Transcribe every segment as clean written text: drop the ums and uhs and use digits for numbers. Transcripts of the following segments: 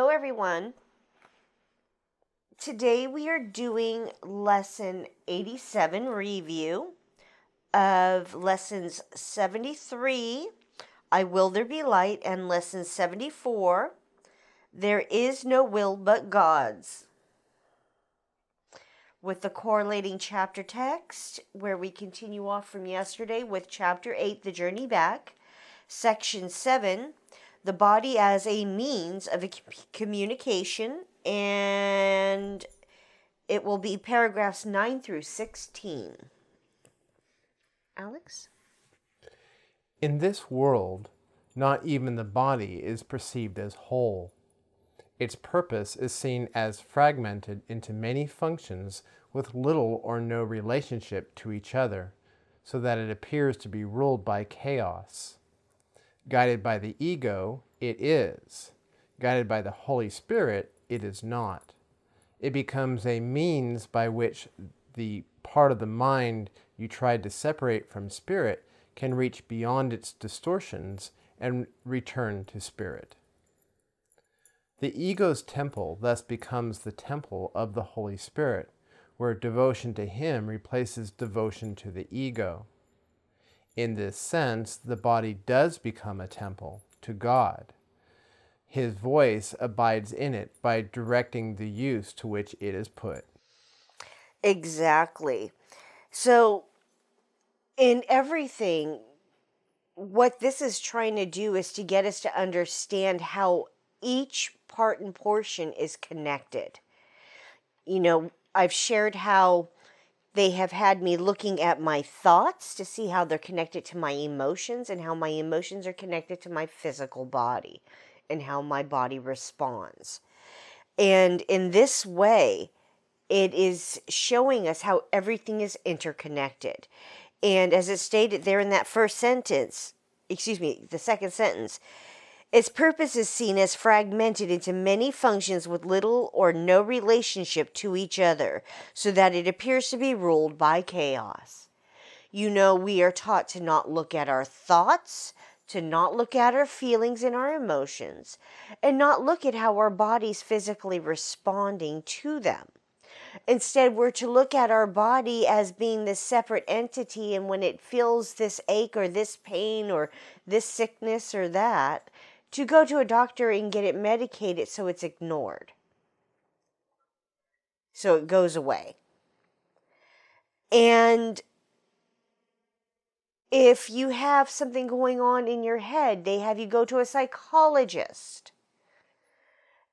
Hello, everyone. Today we are doing lesson 87 review of lessons 73, I Will There Be Light, and lesson 74, There Is No Will But God's, with the correlating chapter text, where we continue off from yesterday with chapter 8, The Journey Back, section 7, the body as a means of communication, and it will be paragraphs 9 through 16. Alex? In this world, not even the body is perceived as whole. Its purpose is seen as fragmented into many functions with little or no relationship to each other, so that it appears to be ruled by chaos. Guided by the ego, it is. Guided by the Holy Spirit, it is not. It becomes a means by which the part of the mind you tried to separate from spirit can reach beyond its distortions and return to spirit. The ego's temple thus becomes the temple of the Holy Spirit, where devotion to Him replaces devotion to the ego. In this sense, the body does become a temple to God. His voice abides in it by directing the use to which it is put. Exactly. So, in everything, what this is trying to do is to get us to understand how each part and portion is connected. I've shared how they have had me looking at my thoughts to see how they're connected to my emotions, and how my emotions are connected to my physical body and how my body responds. And in this way, it is showing us how everything is interconnected. And as it stated there in that the second sentence, its purpose is seen as fragmented into many functions with little or no relationship to each other, so that it appears to be ruled by chaos. We are taught to not look at our thoughts, to not look at our feelings and our emotions, and not look at how our body's physically responding to them. Instead, we're to look at our body as being this separate entity, and when it feels this ache or this pain or this sickness or that, to go to a doctor and get it medicated so it's ignored, so it goes away. And if you have something going on in your head, they have you go to a psychologist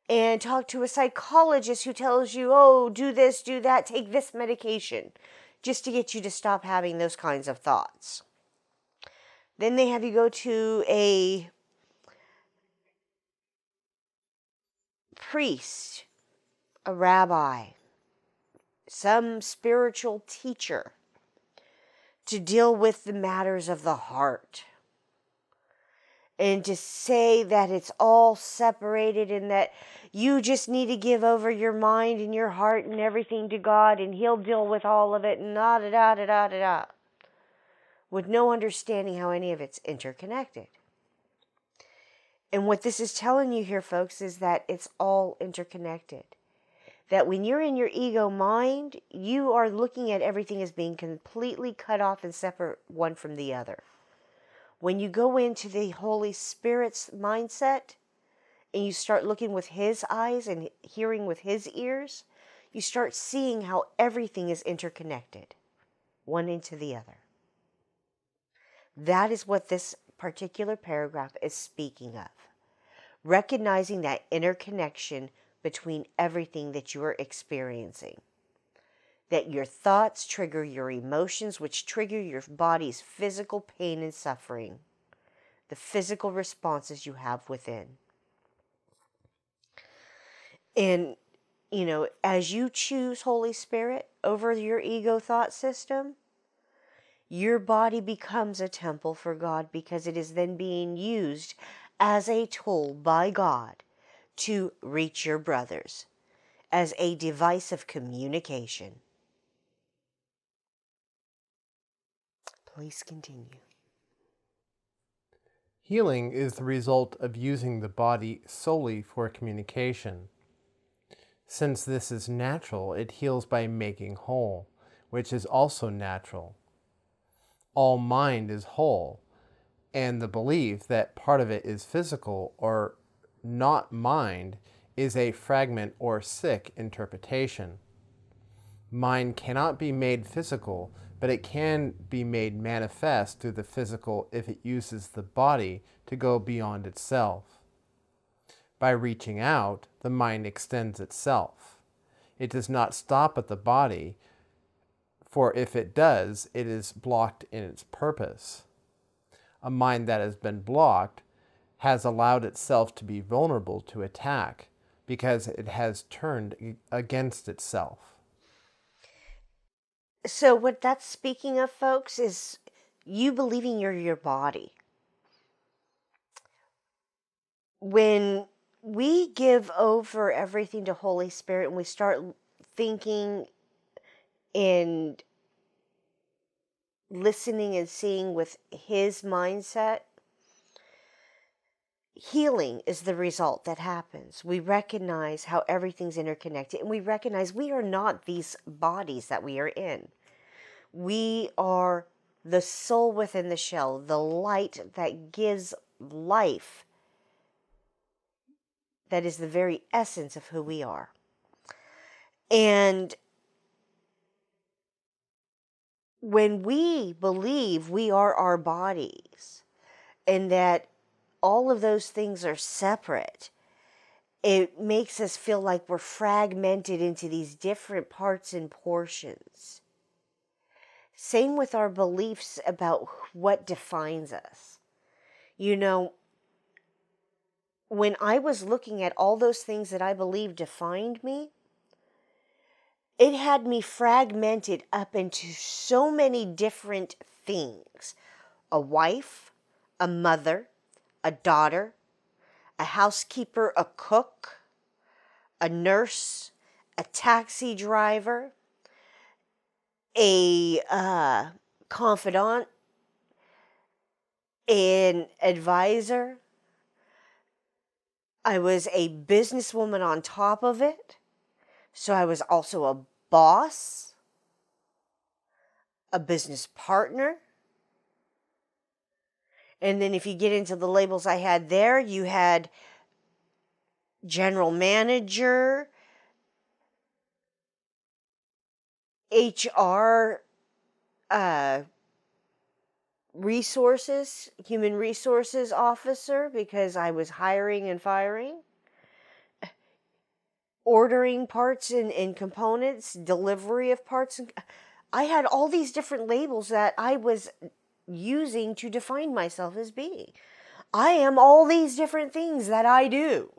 and talk to a psychologist who tells you, oh, do this, do that, take this medication, just to get you to stop having those kinds of thoughts. Then they have you go to a priest, a rabbi, some spiritual teacher, to deal with the matters of the heart, and to say that it's all separated and that you just need to give over your mind and your heart and everything to God, and He'll deal with all of it, and da-da-da-da-da-da-da, with no understanding how any of it's interconnected. And what this is telling you here, folks, is that it's all interconnected. That when you're in your ego mind, you are looking at everything as being completely cut off and separate one from the other. When you go into the Holy Spirit's mindset and you start looking with His eyes and hearing with His ears, you start seeing how everything is interconnected, one into the other. That is what this particular paragraph is speaking of. Recognizing that interconnection between everything that you are experiencing. That your thoughts trigger your emotions, which trigger your body's physical pain and suffering. The physical responses you have within. And, as you choose Holy Spirit over your ego thought system, your body becomes a temple for God, because it is then being used as a tool by God to reach your brothers, as a device of communication. Please continue. Healing is the result of using the body solely for communication. Since this is natural, it heals by making whole, which is also natural. All mind is whole, and the belief that part of it is physical or not mind is a fragment or sick interpretation. Mind cannot be made physical, but it can be made manifest through the physical if it uses the body to go beyond itself. By reaching out, the mind extends itself. It does not stop at the body, for if it does, it is blocked in its purpose. A mind that has been blocked has allowed itself to be vulnerable to attack because it has turned against itself. So what that's speaking of, folks, is you believing you're your body. When we give over everything to Holy Spirit and we start thinking and listening and seeing with His mindset, healing is the result that happens. We recognize how everything's interconnected, and we recognize we are not these bodies that we are in. We are the soul within the shell, the light that gives life. That is the very essence of who we are. And when we believe we are our bodies and that all of those things are separate, it makes us feel like we're fragmented into these different parts and portions. Same with our beliefs about what defines us. You know, when I was looking at all those things that I believed defined me, it had me fragmented up into so many different things. A wife, a mother, a daughter, a housekeeper, a cook, a nurse, a taxi driver, a confidant, an advisor. I was a businesswoman on top of it. So I was also a boss, a business partner. And then if you get into the labels I had there, you had general manager, HR, resources, human resources officer, because I was hiring and firing, ordering parts and components, delivery of parts. I had all these different labels that I was using to define myself as being. I am all these different things that I do.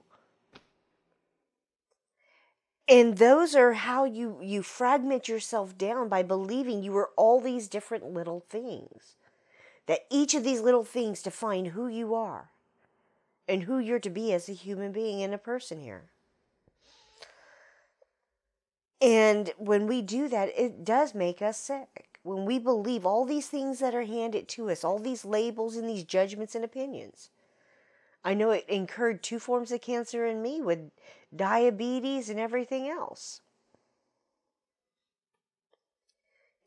And those are how you fragment yourself down, by believing you are all these different little things. That each of these little things define who you are and who you're to be as a human being and a person here. And when we do that, it does make us sick. When we believe all these things that are handed to us, all these labels and these judgments and opinions. I know it incurred 2 forms of cancer in me with diabetes and everything else.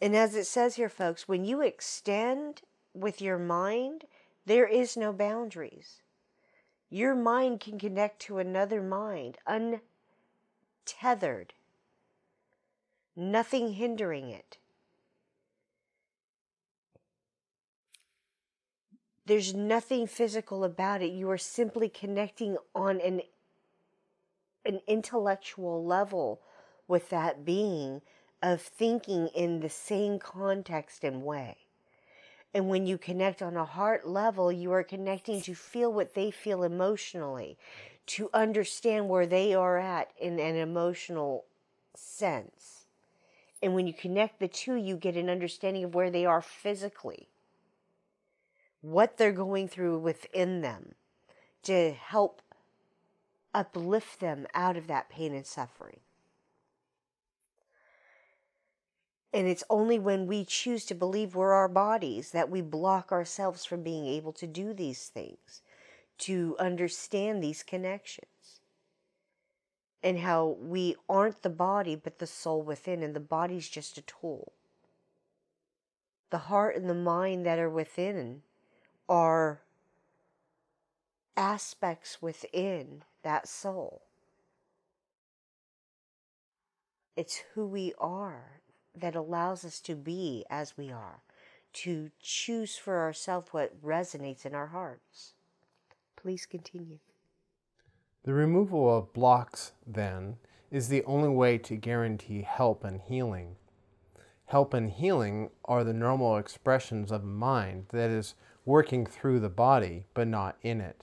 And as it says here, folks, when you extend with your mind, there is no boundaries. Your mind can connect to another mind, untethered. Nothing hindering it. There's nothing physical about it. You are simply connecting on an intellectual level with that being, of thinking in the same context and way. And when you connect on a heart level, you are connecting to feel what they feel emotionally, to understand where they are at in an emotional sense. And when you connect the two, you get an understanding of where they are physically, what they're going through within them, to help uplift them out of that pain and suffering. And it's only when we choose to believe we're our bodies that we block ourselves from being able to do these things, to understand these connections, and how we aren't the body but the soul within, and the body's just a tool. The heart and the mind that are within are aspects within that soul. It's who we are that allows us to be as we are, to choose for ourselves what resonates in our hearts. Please continue. The removal of blocks, then, is the only way to guarantee help and healing. Help and healing are the normal expressions of a mind that is working through the body, but not in it.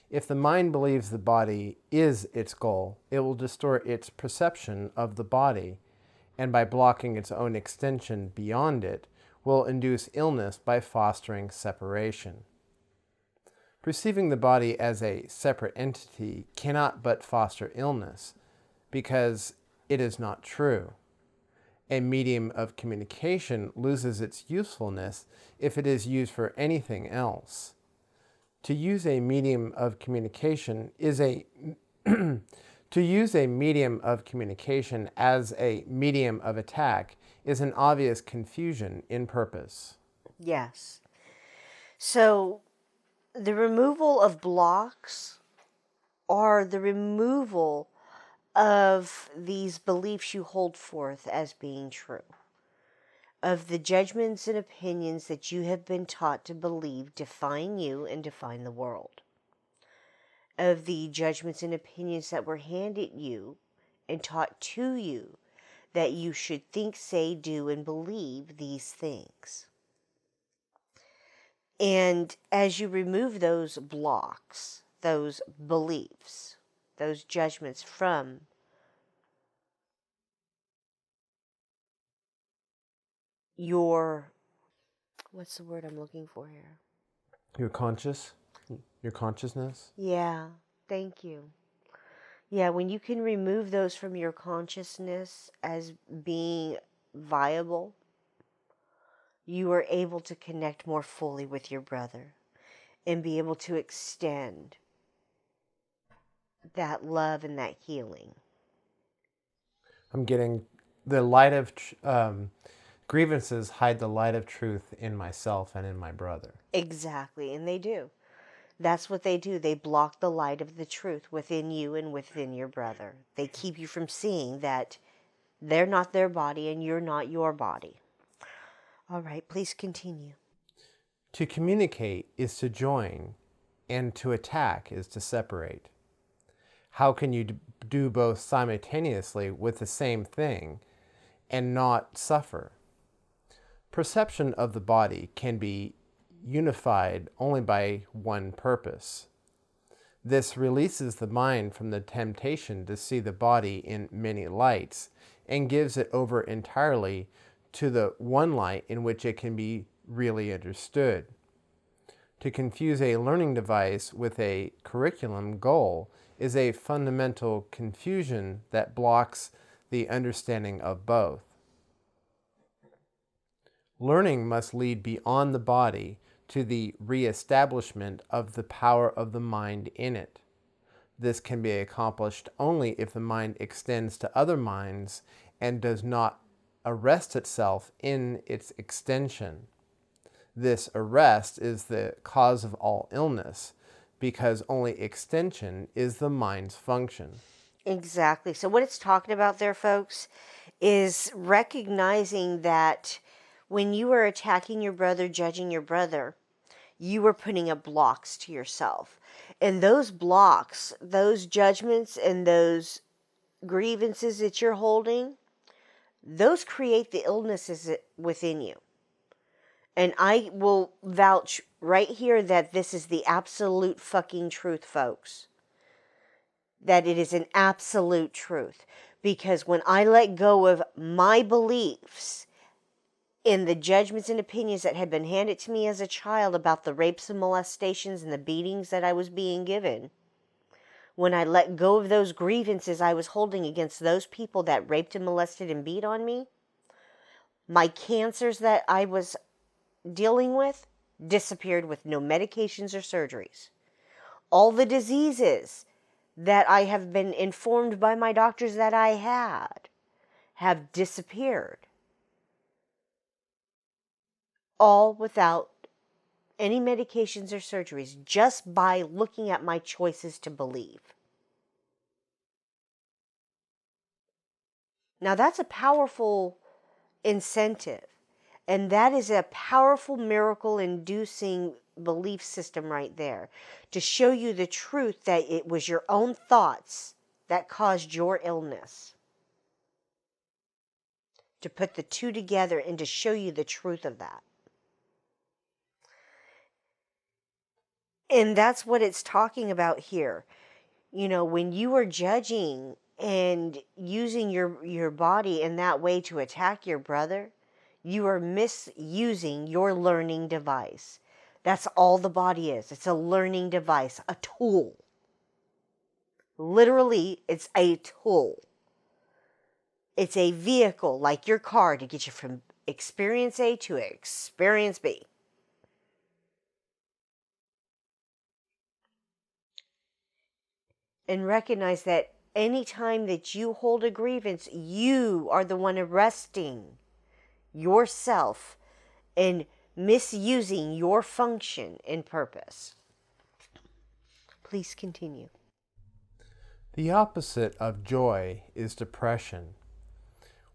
If the mind believes the body is its goal, it will distort its perception of the body, and by blocking its own extension beyond it, will induce illness by fostering separation. Perceiving the body as a separate entity cannot but foster illness, because it is not true. A medium of communication loses its usefulness if it is used for anything else. To use a medium of communication is a to use a medium of communication as a medium of attack is an obvious confusion in purpose. Yes. So the removal of blocks are the removal of these beliefs you hold forth as being true, of the judgments and opinions that you have been taught to believe define you and define the world, of the judgments and opinions that were handed you and taught to you that you should think, say, do, and believe these things. And as you remove those blocks, those beliefs, those judgments from your, what's the word I'm looking for here? Your consciousness? Yeah, thank you. Yeah, when you can remove those from your consciousness as being viable, you are able to connect more fully with your brother and be able to extend that love and that healing. I'm getting the light of grievances hide the light of truth in myself and in my brother. Exactly, and they do. That's what they do. They block the light of the truth within you and within your brother. They keep you from seeing that they're not their body and you're not your body. All right, please continue. To communicate is to join, and to attack is to separate. How can you do both simultaneously with the same thing and not suffer? Perception of the body can be unified only by one purpose. This releases the mind from the temptation to see the body in many lights and gives it over entirely to the one light in which it can be really understood. To confuse a learning device with a curriculum goal is a fundamental confusion that blocks the understanding of both. Learning must lead beyond the body to the re-establishment of the power of the mind in it. This can be accomplished only if the mind extends to other minds and does not arrest itself in its extension. This arrest is the cause of all illness, because only extension is the mind's function. Exactly. So what it's talking about there, folks, is recognizing that when you are attacking your brother, judging your brother, you are putting up blocks to yourself. And those blocks, those judgments and those grievances that you're holding, those create the illnesses within you. And I will vouch right here that this is the absolute fucking truth, folks. That it is an absolute truth. Because when I let go of my beliefs in the judgments and opinions that had been handed to me as a child about the rapes and molestations and the beatings that I was being given, when I let go of those grievances I was holding against those people that raped and molested and beat on me, My cancers that I was dealing with disappeared with no medications or surgeries. All the diseases that I have been informed by my doctors that I had have disappeared. All without any medications or surgeries, just by looking at my choices to believe. Now that's a powerful incentive. And that is a powerful miracle-inducing belief system right there, to show you the truth that it was your own thoughts that caused your illness. To put the two together and to show you the truth of that. And that's what it's talking about here. You know, when you are judging and using your body in that way to attack your brother, you are misusing your learning device. That's all the body is. It's a learning device, a tool. Literally, it's a tool. It's a vehicle, like your car, to get you from experience A to experience B. And recognize that any time that you hold a grievance, you are the one arresting yourself and misusing your function and purpose. Please continue. The opposite of joy is depression.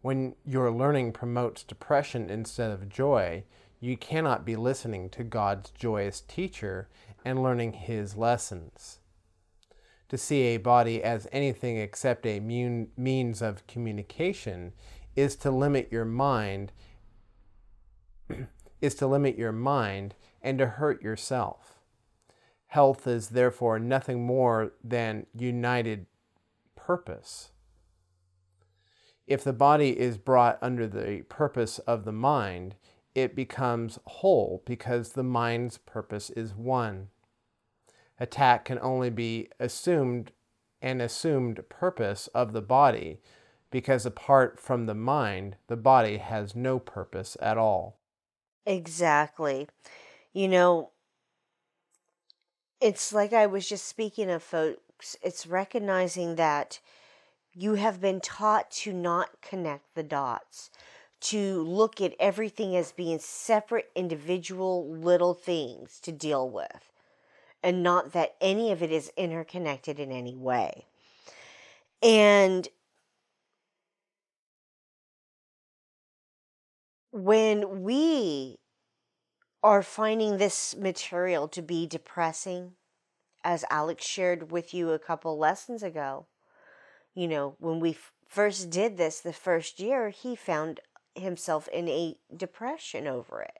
When your learning promotes depression instead of joy, you cannot be listening to God's joyous teacher and learning His lessons. To see a body as anything except a means of communication is to limit your mind and to hurt yourself. Health is therefore nothing more than united purpose. If the body is brought under the purpose of the mind, it becomes whole because the mind's purpose is one. Attack can only be assumed purpose of the body, because apart from the mind, the body has no purpose at all. Exactly. You know, it's like I was just speaking of, folks. It's recognizing that you have been taught to not connect the dots, to look at everything as being separate, individual little things to deal with, and not that any of it is interconnected in any way. And when we are finding this material to be depressing, as Alex shared with you a couple lessons ago, you know, when we first did this the first year, he found himself in a depression over it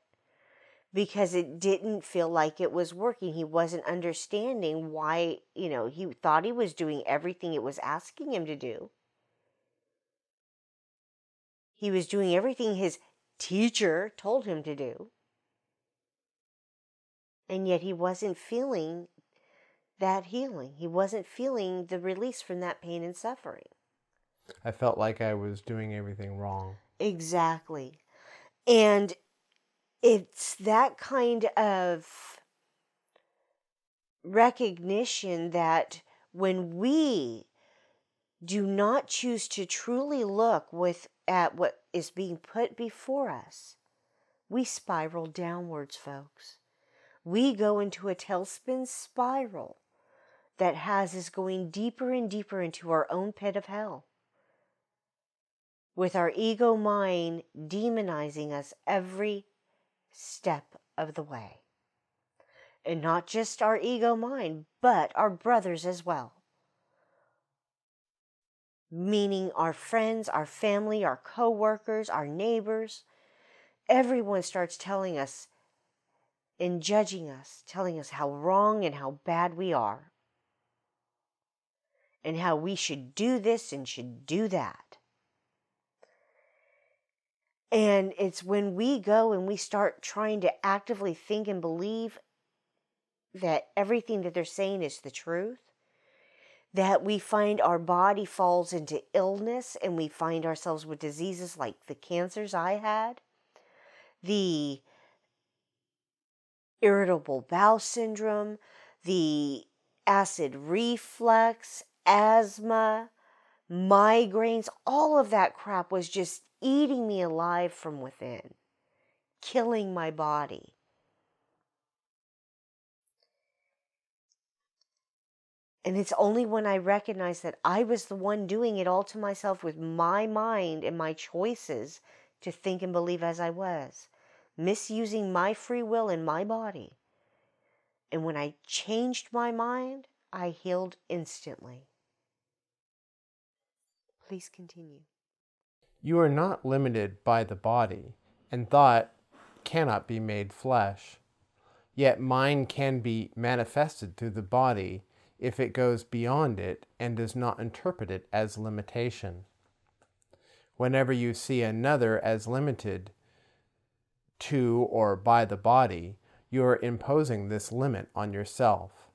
because it didn't feel like it was working. He wasn't understanding why, you know, he thought he was doing everything it was asking him to do. He was doing everything his teacher told him to do. And yet he wasn't feeling that healing. He wasn't feeling the release from that pain and suffering. I felt like I was doing everything wrong. Exactly. And it's that kind of recognition that when we do not choose to truly look at what is being put before us, we spiral downwards, folks. We go into a tailspin spiral that has us going deeper and deeper into our own pit of hell, with our ego mind demonizing us every step of the way. And not just our ego mind, but our brothers as well. Meaning our friends, our family, our co-workers, our neighbors. Everyone starts telling us and judging us, telling us how wrong and how bad we are. And how we should do this and should do that. And it's when we go and we start trying to actively think and believe that everything that they're saying is the truth, that we find our body falls into illness and we find ourselves with diseases like the cancers I had, the irritable bowel syndrome, the acid reflux, asthma, migraines, all of that crap was just eating me alive from within, killing my body. And it's only when I recognized that I was the one doing it all to myself with my mind and my choices to think and believe as I was, misusing my free will in my body. And when I changed my mind, I healed instantly. Please continue. You are not limited by the body, and thought cannot be made flesh. Yet mind can be manifested through the body if it goes beyond it and does not interpret it as limitation. Whenever you see another as limited to or by the body, you are imposing this limit on yourself.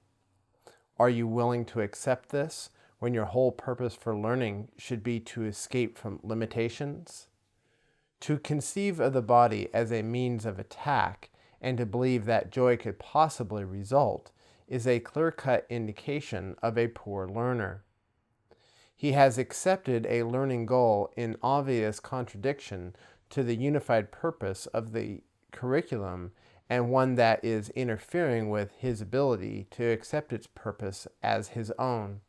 Are you willing to accept this when your whole purpose for learning should be to escape from limitations? To conceive of the body as a means of attack and to believe that joy could possibly result is a clear-cut indication of a poor learner. He has accepted a learning goal in obvious contradiction to the unified purpose of the curriculum, and one that is interfering with his ability to accept its purpose as his own.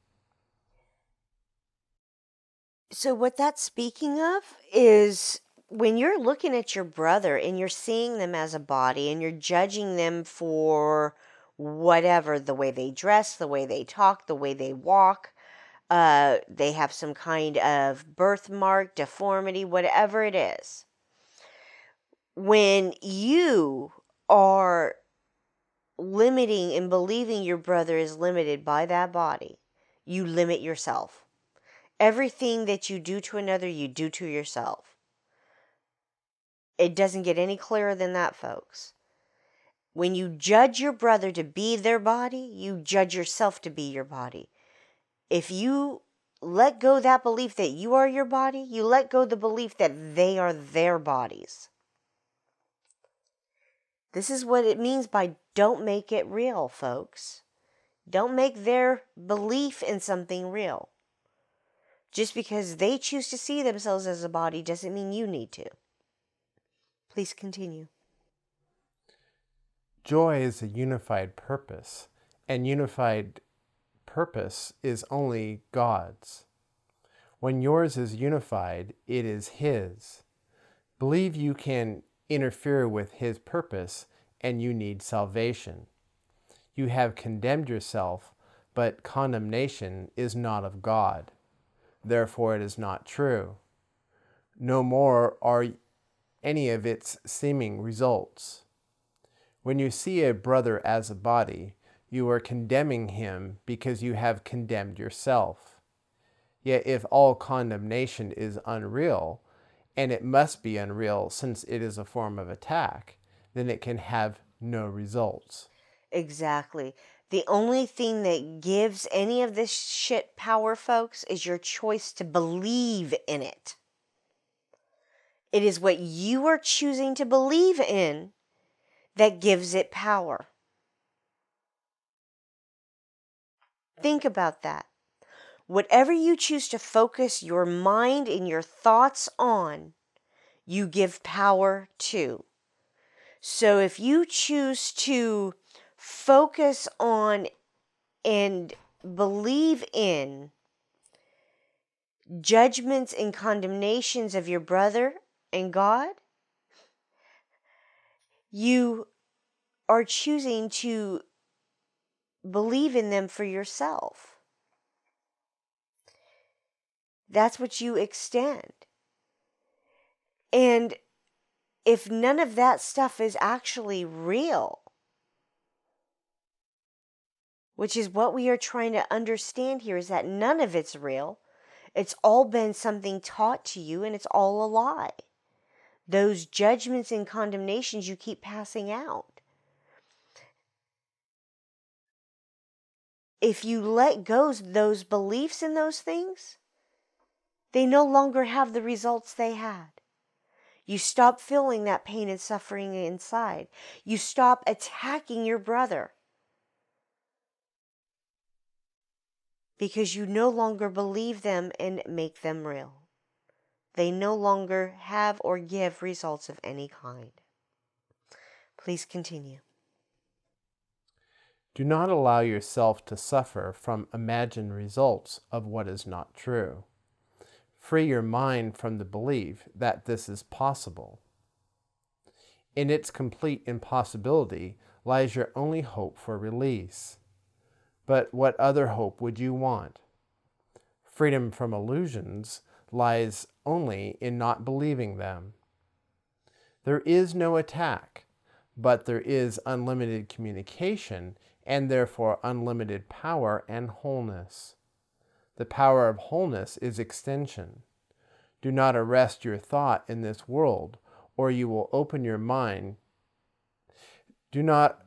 So what that's speaking of is when you're looking at your brother and you're seeing them as a body and you're judging them for whatever, the way they dress, the way they talk, the way they walk, they have some kind of birthmark, deformity, whatever it is. When you are limiting and believing your brother is limited by that body, you limit yourself. Everything that you do to another, you do to yourself. It doesn't get any clearer than that, folks. When you judge your brother to be their body, you judge yourself to be your body. If you let go that belief that you are your body, you let go the belief that they are their bodies. This is what it means by don't make it real, folks. Don't make their belief in something real. Just because they choose to see themselves as a body doesn't mean you need to. Please continue. Joy is a unified purpose, and unified purpose is only God's. When yours is unified, it is His. Believe you can interfere with His purpose, and you need salvation. You have condemned yourself, but condemnation is not of God. Therefore it is not true. No more are any of its seeming results. When you see a brother as a body, you are condemning him because you have condemned yourself. Yet if all condemnation is unreal, and it must be unreal since it is a form of attack, then it can have no results. Exactly. The only thing that gives any of this shit power, folks, is your choice to believe in it. It is what you are choosing to believe in that gives it power. Think about that. Whatever you choose to focus your mind and your thoughts on, you give power to. So if you choose to focus on and believe in judgments and condemnations of your brother and God, you are choosing to believe in them for yourself. That's what you extend. And if none of that stuff is actually real, which is what we are trying to understand here, is that none of it's real. It's all been something taught to you, and it's all a lie. Those judgments and condemnations you keep passing out. if you let go those beliefs in those things, they no longer have the results they had. You stop feeling that pain and suffering inside. You stop attacking your brother because you no longer believe them and make them real. They no longer have or give results of any kind. Please continue. Do not allow yourself to suffer from imagined results of what is not true. Free your mind from the belief that this is possible. In its complete impossibility lies your only hope for release. But what other hope would you want? Freedom from illusions lies only in not believing them. There is no attack, but there is unlimited communication and therefore unlimited power and wholeness. The power of wholeness is extension. Do not arrest your thought in this world, or you will open your mind. Do not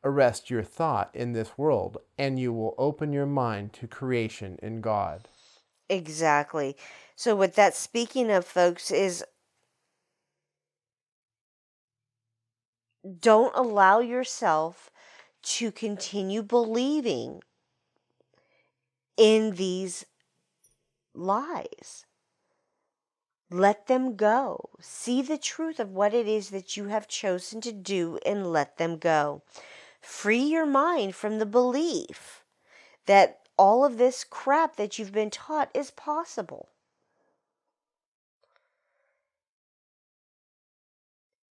arrest your thought in this world, and you will open your mind to creation in God. Exactly. So what that's speaking of, folks, is don't allow yourself to continue believing in these lies. Let them go. See the truth of what it is that you have chosen to do and let them go. Free your mind from the belief that all of this crap that you've been taught is possible.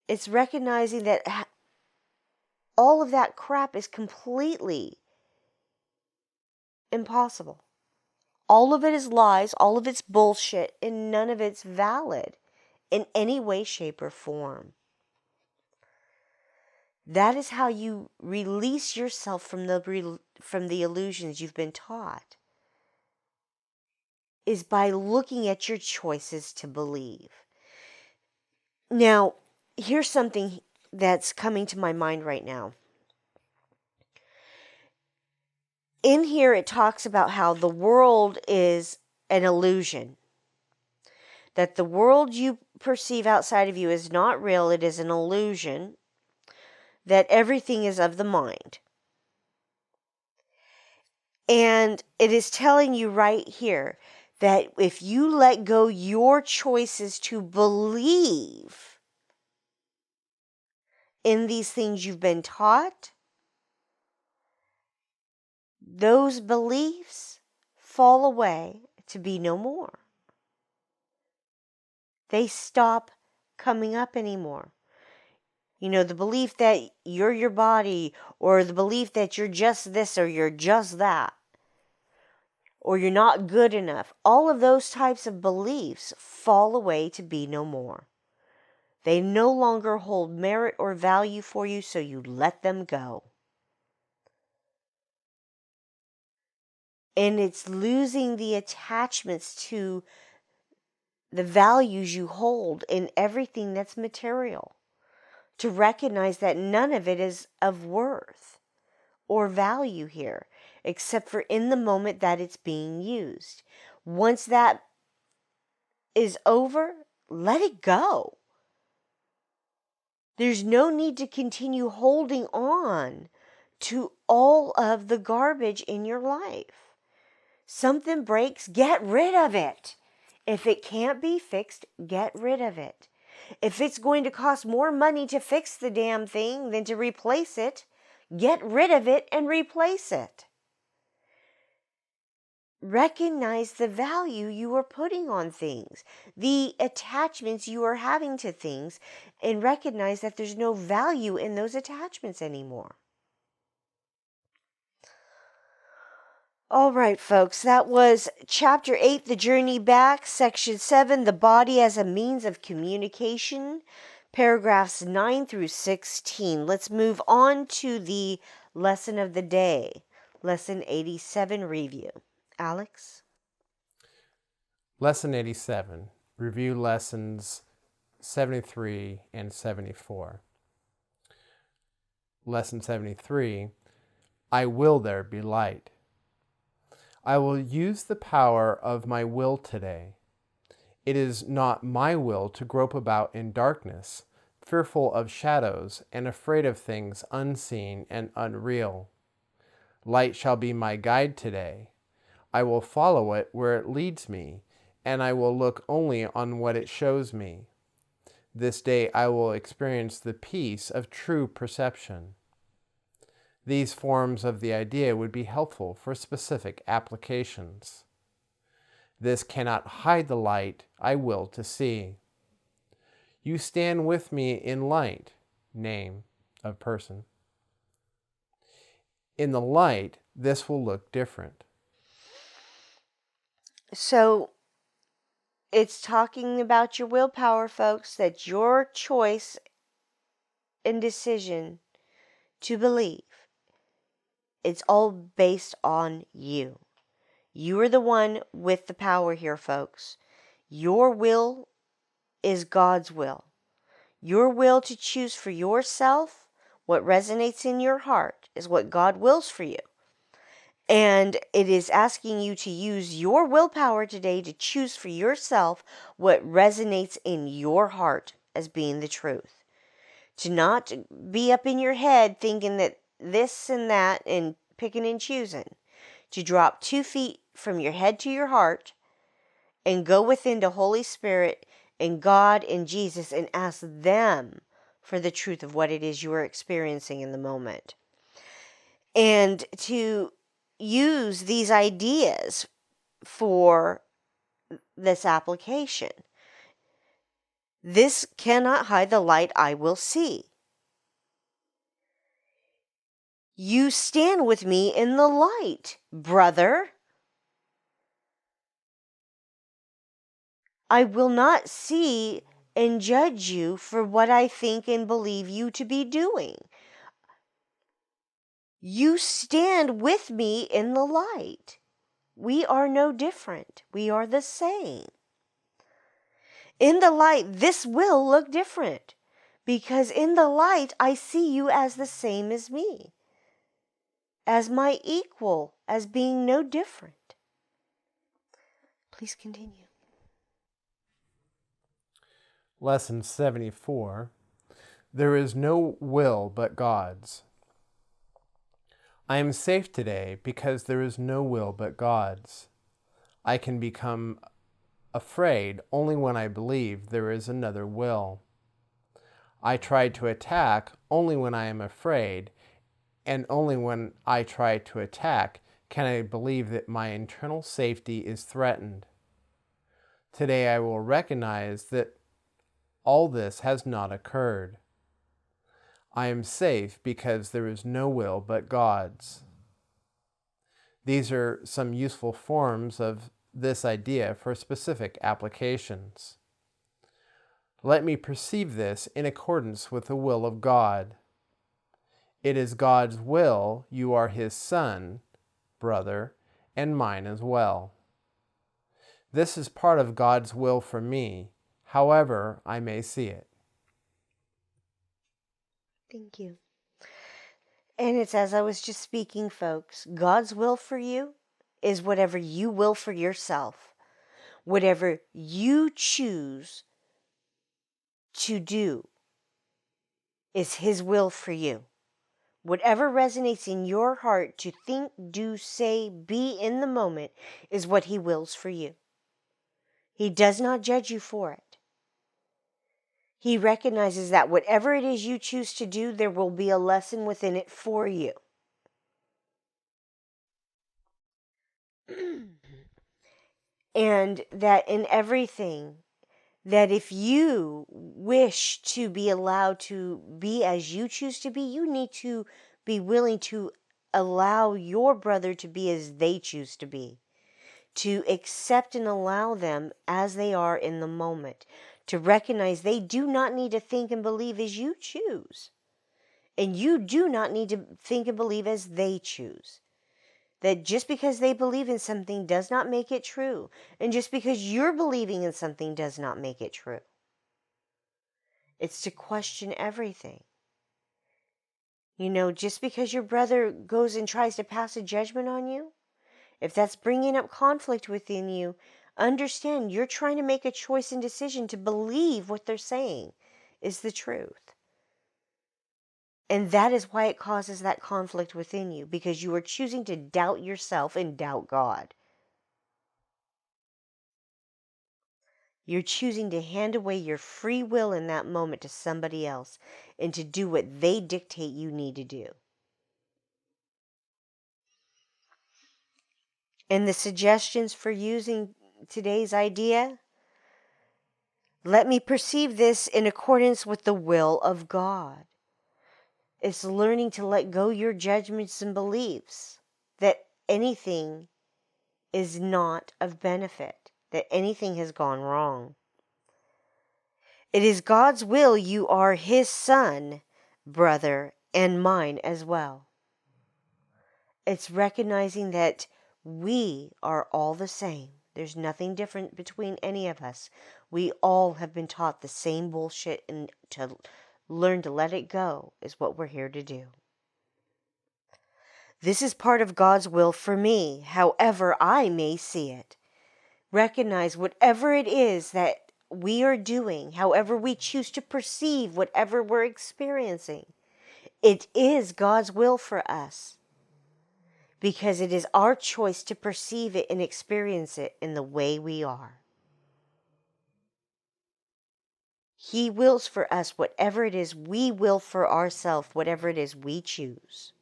It's recognizing that all of that crap is completely impossible. All of it is lies, all of it's bullshit, and none of it's valid in any way, shape, or form. That is how you release yourself from the illusions you've been taught, is by looking at your choices to believe. Now, here's something that's coming to my mind right now. In here, it talks about how the world is an illusion. That the world you perceive outside of you is not real, it is an illusion. That everything is of the mind. And it is telling you right here that if you let go your choices to believe in these things you've been taught, those beliefs fall away to be no more. They stop coming up anymore. You know, the belief that you're your body, or the belief that you're just this or you're just that, or you're not good enough, all of those types of beliefs fall away to be no more. They no longer hold merit or value for you, so you let them go. And it's losing the attachments to the values you hold in everything that's material. To recognize that none of it is of worth or value here, except for in the moment that it's being used. Once that is over, let it go. There's no need to continue holding on to all of the garbage in your life. Something breaks, get rid of it. If it can't be fixed, get rid of it. If it's going to cost more money to fix the damn thing than to replace it, get rid of it and replace it. Recognize the value you are putting on things, the attachments you are having to things, and recognize that there's no value in those attachments anymore. All right, folks, that was Chapter 8, The Journey Back, Section 7, The Body as a Means of Communication, paragraphs 9 through 16. Let's move on to the lesson of the day, Lesson 87 review. Alex? Lesson 87. Review lessons 73 and 74. Lesson 73. I will there be light. I will use the power of my will today. It is not my will to grope about in darkness, fearful of shadows and afraid of things unseen and unreal. Light shall be my guide today. I will follow it where it leads me, and I will look only on what it shows me. This day I will experience the peace of true perception. These forms of the idea would be helpful for specific applications. This cannot hide the light I will to see. You stand with me in light, name of person. In the light, this will look different. So it's talking about your willpower, folks, that your choice and decision to believe, it's all based on you. You are the one with the power here, folks. Your will is God's will. Your will to choose for yourself what resonates in your heart is what God wills for you. And it is asking you to use your willpower today to choose for yourself what resonates in your heart as being the truth. To not be up in your head thinking that this and that and picking and choosing. To drop 2 feet from your head to your heart and go within to Holy Spirit and God and Jesus and ask them for the truth of what it is you are experiencing in the moment. And to use these ideas for this application. This cannot hide the light I will see. You stand with me in the light, brother. I will not see and judge you for what I think and believe you to be doing. You stand with me in the light. We are no different. We are the same. In the light, this will look different, because in the light, I see you as the same as me, as my equal, as being no different. Please continue. Lesson 74. There is no will but God's. I am safe today because there is no will but God's. I can become afraid only when I believe there is another will. I try to attack only when I am afraid, and only when I try to attack can I believe that my internal safety is threatened. Today I will recognize that all this has not occurred. I am safe because there is no will but God's. These are some useful forms of this idea for specific applications. Let me perceive this in accordance with the will of God. It is God's will you are His son, brother, and mine as well. This is part of God's will for me, however I may see it. Thank you. And it's as I was just speaking, folks, God's will for you is whatever you will for yourself. Whatever you choose to do is His will for you. Whatever resonates in your heart to think, do, say, be in the moment is what He wills for you. He does not judge you for it. He recognizes that whatever it is you choose to do, there will be a lesson within it for you. And that in everything, that if you wish to be allowed to be as you choose to be, you need to be willing to allow your brother to be as they choose to be. To accept and allow them as they are in the moment. To recognize they do not need to think and believe as you choose. And you do not need to think and believe as they choose. That just because they believe in something does not make it true. And just because you're believing in something does not make it true. It's to question everything. You know, just because your brother goes and tries to pass a judgment on you, If that's bringing up conflict within you, understand you're trying to make a choice and decision to believe what they're saying is the truth. And that is why it causes that conflict within you, because you are choosing to doubt yourself and doubt God. You're choosing to hand away your free will in that moment to somebody else and to do what they dictate you need to do. And the suggestions for using today's idea: let me perceive this in accordance with the will of God. It's learning to let go your judgments and beliefs that anything is not of benefit, that anything has gone wrong. It is God's will you are His son, brother, and mine as well. It's recognizing that we are all the same. There's nothing different between any of us. We all have been taught the same bullshit, and to learn to let it go is what we're here to do. This is part of God's will for me, however I may see it. Recognize whatever it is that we are doing, however we choose to perceive whatever we're experiencing, it is God's will for us. Because it is our choice to perceive it and experience it in the way we are. He wills for us whatever it is we will for ourselves, whatever it is we choose.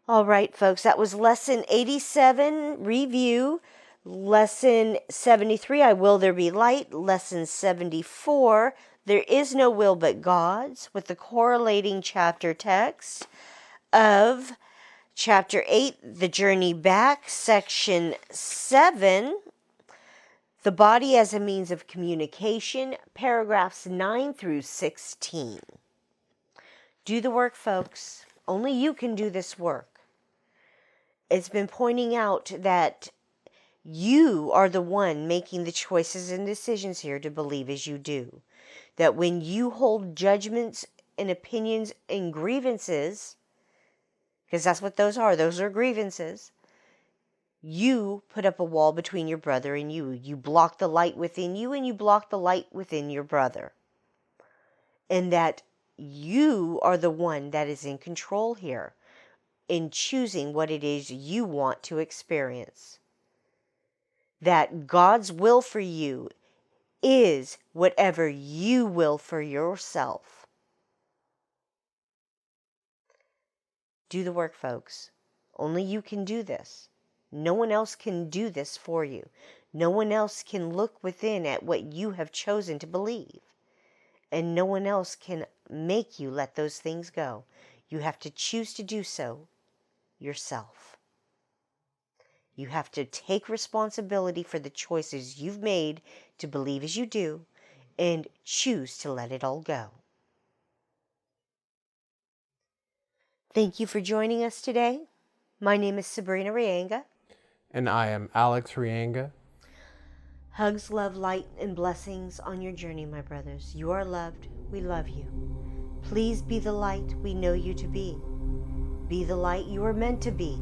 All right, folks, that was Lesson 87, Review. Lesson 73, I Will There Be Light. Lesson 74, There Is No Will But God's, with the correlating chapter text of Chapter 8, The Journey Back, Section 7, The Body as a Means of Communication, paragraphs 9 through 16. Do the work, folks. Only you can do this work. It's been pointing out that you are the one making the choices and decisions here to believe as you do. That when you hold judgments and opinions and grievances, because that's what those are grievances, you put up a wall between your brother and you. You block the light within you, and you block the light within your brother. And that you are the one that is in control here, in choosing what it is you want to experience. That God's will for you is whatever you will for yourself. Do the work, folks. Only you can do this. No one else can do this for you. No one else can look within at what you have chosen to believe. And no one else can make you let those things go. You have to choose to do so yourself. You have to take responsibility for the choices you've made to believe as you do, and choose to let it all go. Thank you for joining us today. My name is Sabrina Reyenga. And I am Alex Reyenga. Hugs, love, light, and blessings on your journey, my brothers. You are loved. We love you. Please be the light we know you to be. Be the light you are meant to be.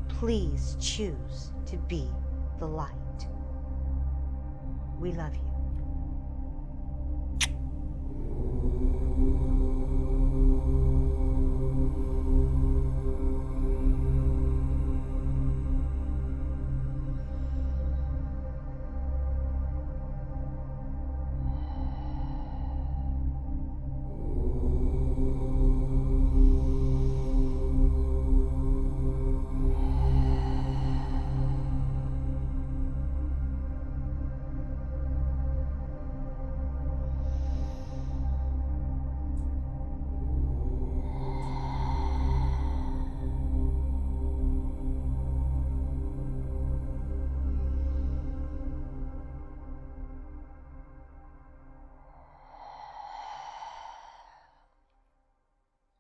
Please choose to be the light. We love you.